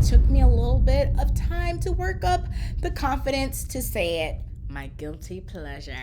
took me a little bit of time to work up the confidence to say it. My guilty pleasure.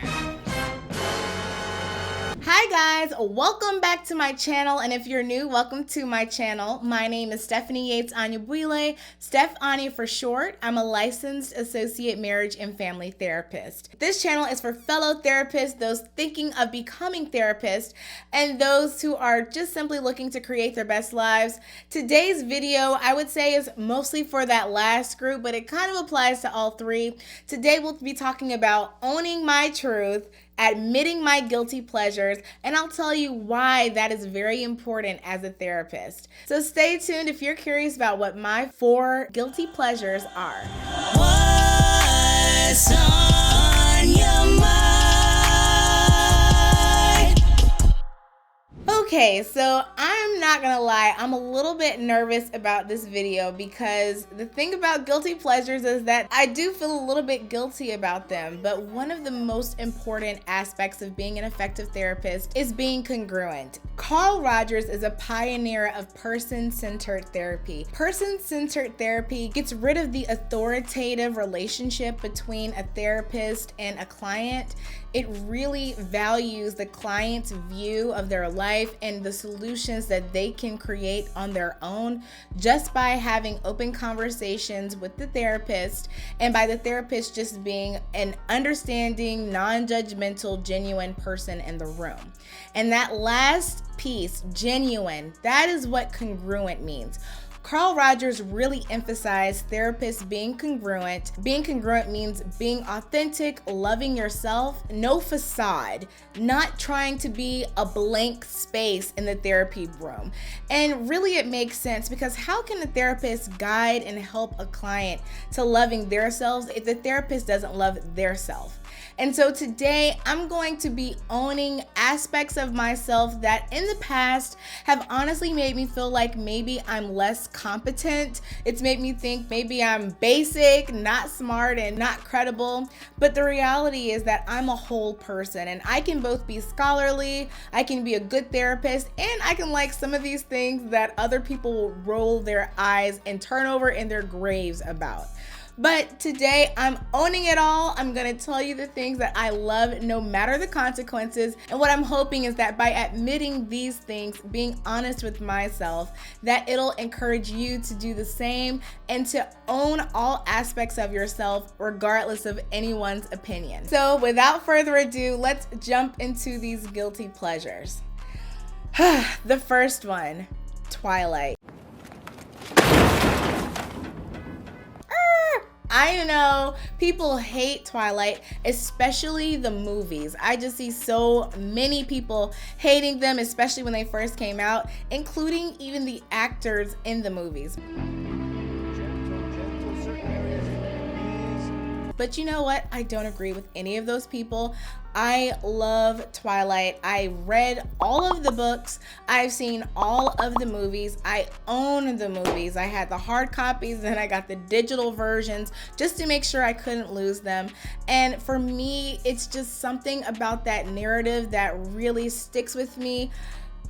Hi guys, welcome back to my channel, and if you're new, welcome to my channel. My name is Stephanie Yates-Anyabwile, Steph Anya for short. I'm a licensed associate marriage and family therapist. This channel is for fellow therapists, those thinking of becoming therapists, and those who are just simply looking to create their best lives. Today's video, I would say, is mostly for that last group, but it kind of applies to all three. Today we'll be talking about owning my truth, admitting my guilty pleasures, and I'll tell you why that is very important as a therapist. So stay tuned if you're curious about what my 4 guilty pleasures are. What's on your mind? Okay, so I'm not gonna lie, I'm a little bit nervous about this video because the thing about guilty pleasures is that I do feel a little bit guilty about them, but one of the most important aspects of being an effective therapist is being congruent. Carl Rogers is a pioneer of person-centered therapy. Person-centered therapy gets rid of the authoritative relationship between a therapist and a client. It really values the client's view of their life and the solutions that they can create on their own just by having open conversations with the therapist, and by the therapist just being an understanding, non-judgmental, genuine person in the room. And that last piece, genuine, that is what congruent means. Carl Rogers really emphasized therapists being congruent. Being congruent means being authentic, loving yourself, no facade, not trying to be a blank space in the therapy room. And really it makes sense, because how can a therapist guide and help a client to loving themselves if the therapist doesn't love their self? And so today I'm going to be owning aspects of myself that in the past have honestly made me feel like maybe I'm less competent. It's made me think maybe I'm basic, not smart, and not credible. But the reality is that I'm a whole person, and I can both be scholarly, I can be a good therapist, and I can like some of these things that other people will roll their eyes and turn over in their graves about. But today I'm owning it all. I'm gonna tell you the things that I love no matter the consequences. And what I'm hoping is that by admitting these things, being honest with myself, that it'll encourage you to do the same and to own all aspects of yourself regardless of anyone's opinion. So without further ado, let's jump into these guilty pleasures. The first one, Twilight. I know people hate Twilight, especially the movies. I just see so many people hating them, especially when they first came out, including even the actors in the movies. But you know what? I don't agree with any of those people. I love Twilight. I read all of the books. I've seen all of the movies. I own the movies. I had the hard copies and I got the digital versions just to make sure I couldn't lose them. And for me, it's just something about that narrative that really sticks with me.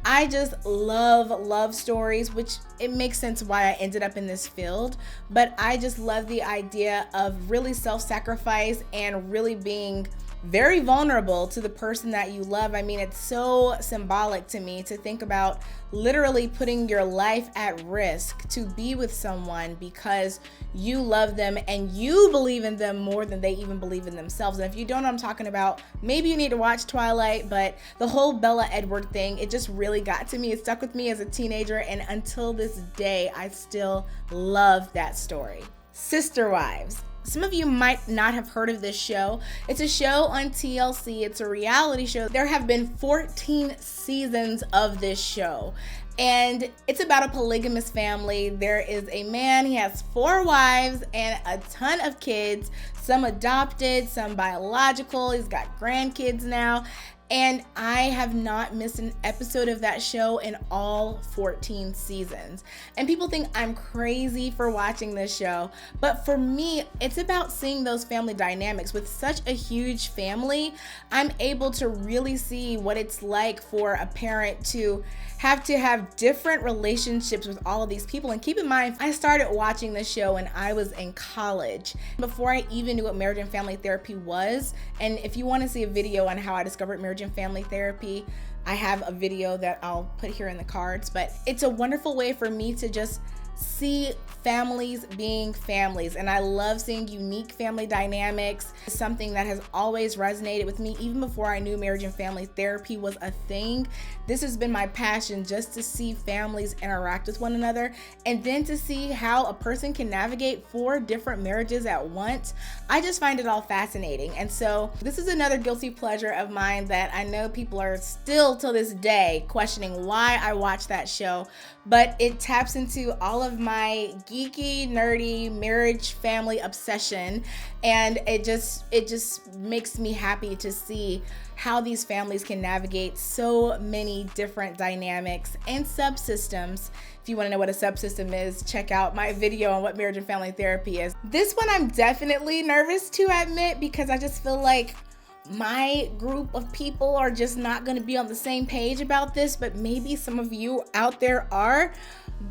I just love love stories, which it makes sense why I ended up in this field, but I just love the idea of really self-sacrifice and really being very vulnerable to the person that you love. I mean, it's so symbolic to me to think about literally putting your life at risk to be with someone because you love them and you believe in them more than they even believe in themselves. And if you don't know what I'm talking about, maybe you need to watch Twilight, but the whole Bella Edward thing, it just really got to me. It stuck with me as a teenager, and until this day, I still love that story. Sister Wives. Some of you might not have heard of this show. It's a show on TLC. It's a reality show. There have been 14 seasons of this show, and it's about a polygamous family. There is a man, he has 4 wives and a ton of kids, some adopted, some biological. He's got grandkids now. And I have not missed an episode of that show in all 14 seasons. And people think I'm crazy for watching this show, but for me, it's about seeing those family dynamics. With such a huge family, I'm able to really see what it's like for a parent to have different relationships with all of these people. And keep in mind, I started watching this show when I was in college, before I even knew what marriage and family therapy was. And if you want to see a video on how I discovered marriage and family therapy, I have a video that I'll put here in the cards. But it's a wonderful way for me to just see families being families, and I love seeing unique family dynamics. It's something that has always resonated with me even before I knew marriage and family therapy was a thing. This has been my passion, just to see families interact with one another, and then to see how a person can navigate 4 different marriages at once. I just find it all fascinating. And so this is another guilty pleasure of mine that I know people are still to this day questioning why I watch that show, but it taps into all of my geeky, nerdy marriage family obsession, and it just makes me happy to see how these families can navigate so many different dynamics and subsystems. If you want to know what a subsystem is, check out my video on what marriage and family therapy is. This one I'm definitely nervous to admit, because I just feel like my group of people are just not going to be on the same page about this, but maybe some of you out there are.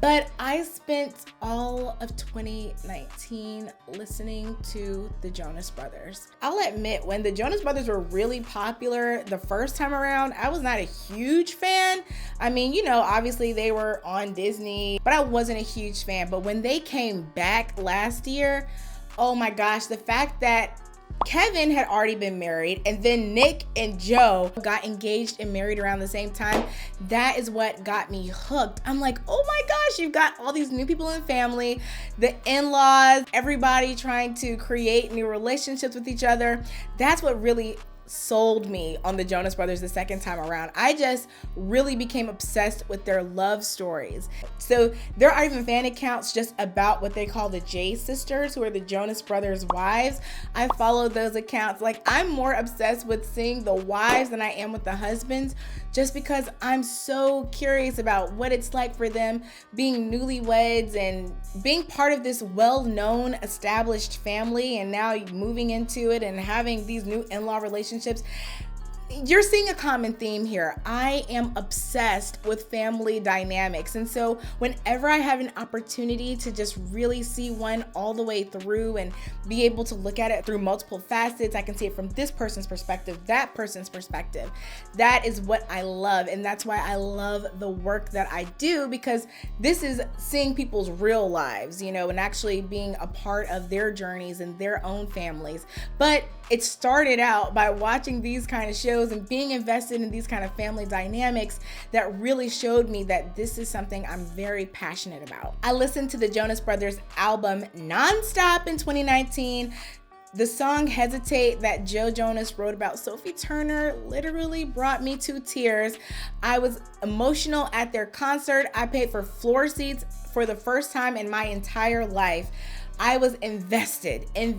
But I spent all of 2019 listening to the Jonas Brothers. I'll admit, when the Jonas Brothers were really popular the first time around, I was not a huge fan. I mean, you know, obviously they were on Disney, but I wasn't a huge fan. But when they came back last year, oh my gosh, the fact that Kevin had already been married, and then Nick and Joe got engaged and married around the same time, that is what got me hooked. I'm like, oh my gosh, you've got all these new people in the family, the in-laws, everybody trying to create new relationships with each other. That's what really sold me on the Jonas Brothers the second time around. I just really became obsessed with their love stories. So there are even fan accounts just about what they call the J sisters, who are the Jonas Brothers wives. I follow those accounts. Like, I'm more obsessed with seeing the wives than I am with the husbands, just because I'm so curious about what it's like for them being newlyweds and being part of this well-known established family, and now moving into it and having these new in-law relationships. You're seeing a common theme here. I am obsessed with family dynamics. And so whenever I have an opportunity to just really see one all the way through and be able to look at it through multiple facets, I can see it from this person's perspective, that person's perspective. That is what I love. And that's why I love the work that I do, because this is seeing people's real lives, you know, and actually being a part of their journeys and their own families. But it started out by watching these kind of shows and being invested in these kind of family dynamics that really showed me that this is something I'm very passionate about. I listened to the Jonas Brothers album nonstop in 2019. The song Hesitate that Joe Jonas wrote about Sophie Turner literally brought me to tears. I was emotional at their concert. I paid for floor seats for the first time in my entire life. I was invested, and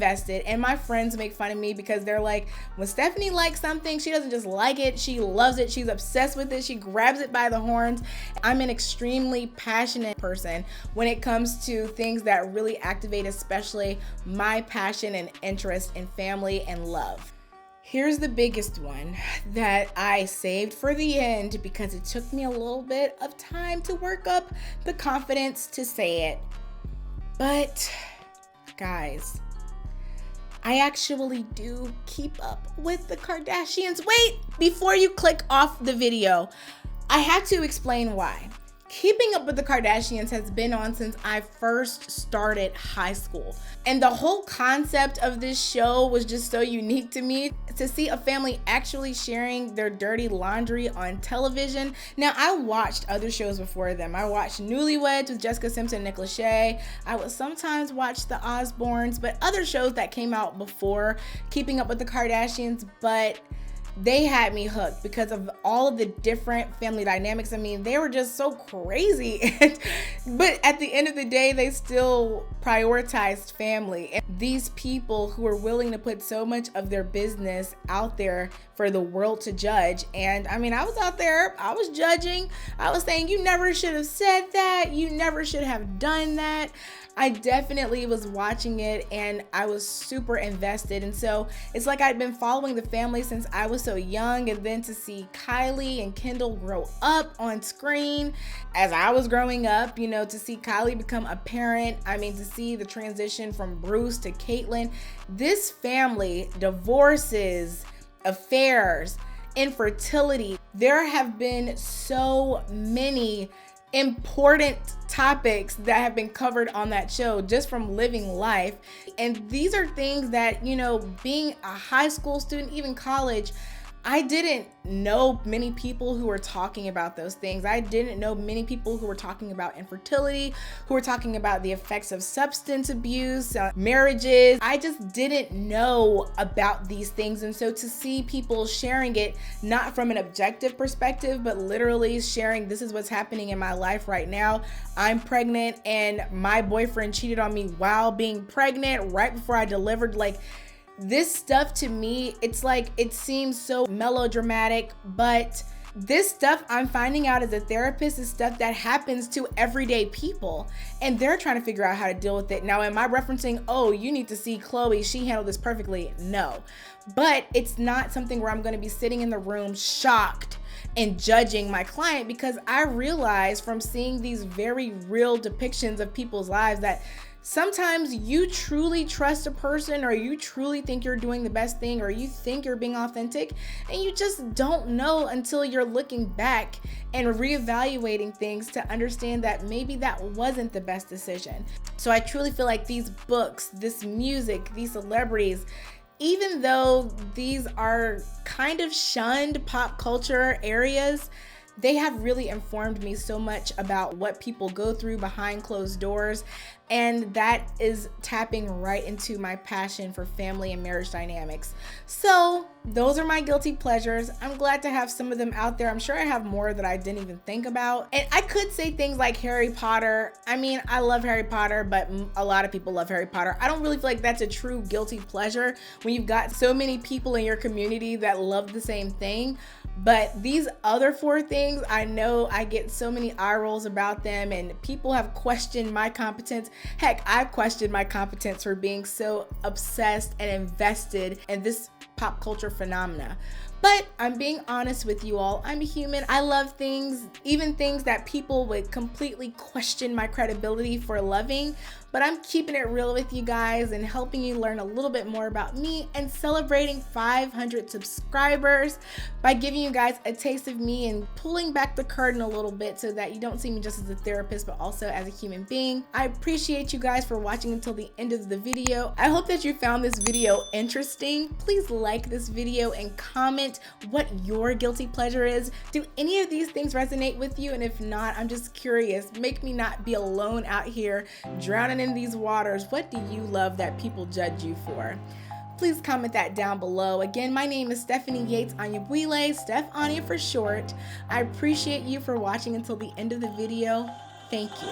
my friends make fun of me because they're like, when Stephanie likes something, she doesn't just like it, she loves it, she's obsessed with it, she grabs it by the horns. I'm an extremely passionate person when it comes to things that really activate, especially my passion and interest in family and love. Here's the biggest one that I saved for the end because it took me a little bit of time to work up the confidence to say it. But guys, I actually do keep up with the Kardashians. Wait, before you click off the video, I have to explain why. Keeping Up with the Kardashians has been on since I first started high school. And the whole concept of this show was just so unique to me. To see a family actually sharing their dirty laundry on television. Now, I watched other shows before them. I watched Newlyweds with Jessica Simpson and Nick Lachey. I would sometimes watch The Osbournes, but other shows that came out before Keeping Up with the Kardashians. But they had me hooked because of all of the different family dynamics. I mean, they were just so crazy. But at the end of the day, they still prioritized family. And these people who were willing to put so much of their business out there for the world to judge. And I mean, I was out there, I was judging. I was saying, you never should have said that. You never should have done that. I definitely was watching it and I was super invested. And so it's like I'd been following the family since I was so young, and then to see Kylie and Kendall grow up on screen as I was growing up, you know, to see Kylie become a parent. I mean, to see the transition from Bruce to Caitlyn, this family, divorces, affairs, infertility. There have been so many important topics that have been covered on that show just from living life. And these are things that, you know, being a high school student, even college, I didn't know many people who were talking about those things. I didn't know many people who were talking about infertility, who were talking about the effects of substance abuse, marriages. I just didn't know about these things. And so to see people sharing it, not from an objective perspective, but literally sharing, this is what's happening in my life right now. I'm pregnant and my boyfriend cheated on me while being pregnant right before I delivered. Like, this stuff to me, it's like, it seems so melodramatic, but this stuff I'm finding out as a therapist is stuff that happens to everyday people, and they're trying to figure out how to deal with it. Now, am I referencing, oh, you need to see Chloe, she handled this perfectly? No, but it's not something where I'm going to be sitting in the room shocked and judging my client, because I realize from seeing these very real depictions of people's lives that sometimes you truly trust a person, or you truly think you're doing the best thing, or you think you're being authentic, and you just don't know until you're looking back and reevaluating things to understand that maybe that wasn't the best decision. So I truly feel like these books, this music, these celebrities, even though these are kind of shunned pop culture areas, they have really informed me so much about what people go through behind closed doors. And that is tapping right into my passion for family and marriage dynamics. So those are my guilty pleasures. I'm glad to have some of them out there. I'm sure I have more that I didn't even think about. And I could say things like Harry Potter. I mean, I love Harry Potter, but a lot of people love Harry Potter. I don't really feel like that's a true guilty pleasure when you've got so many people in your community that love the same thing. But these other four things, I know I get so many eye rolls about them, and people have questioned my competence. Heck, I've questioned my competence for being so obsessed and invested in this pop culture phenomena. But I'm being honest with you all. I'm a human. I love things, even things that people would completely question my credibility for loving. But I'm keeping it real with you guys and helping you learn a little bit more about me, and celebrating 500 subscribers by giving you guys a taste of me and pulling back the curtain a little bit so that you don't see me just as a therapist, but also as a human being. I appreciate you guys for watching until the end of the video. I hope that you found this video interesting. Please like this video and comment what your guilty pleasure is. Do any of these things resonate with you? And if not, I'm just curious. Make me not be alone out here drowning in these waters. What do you love that people judge you for? Please comment that down below. Again, my name is Stephanie Yates-Anyabwile, Steph Anya for short. I appreciate you for watching until the end of the video. Thank you.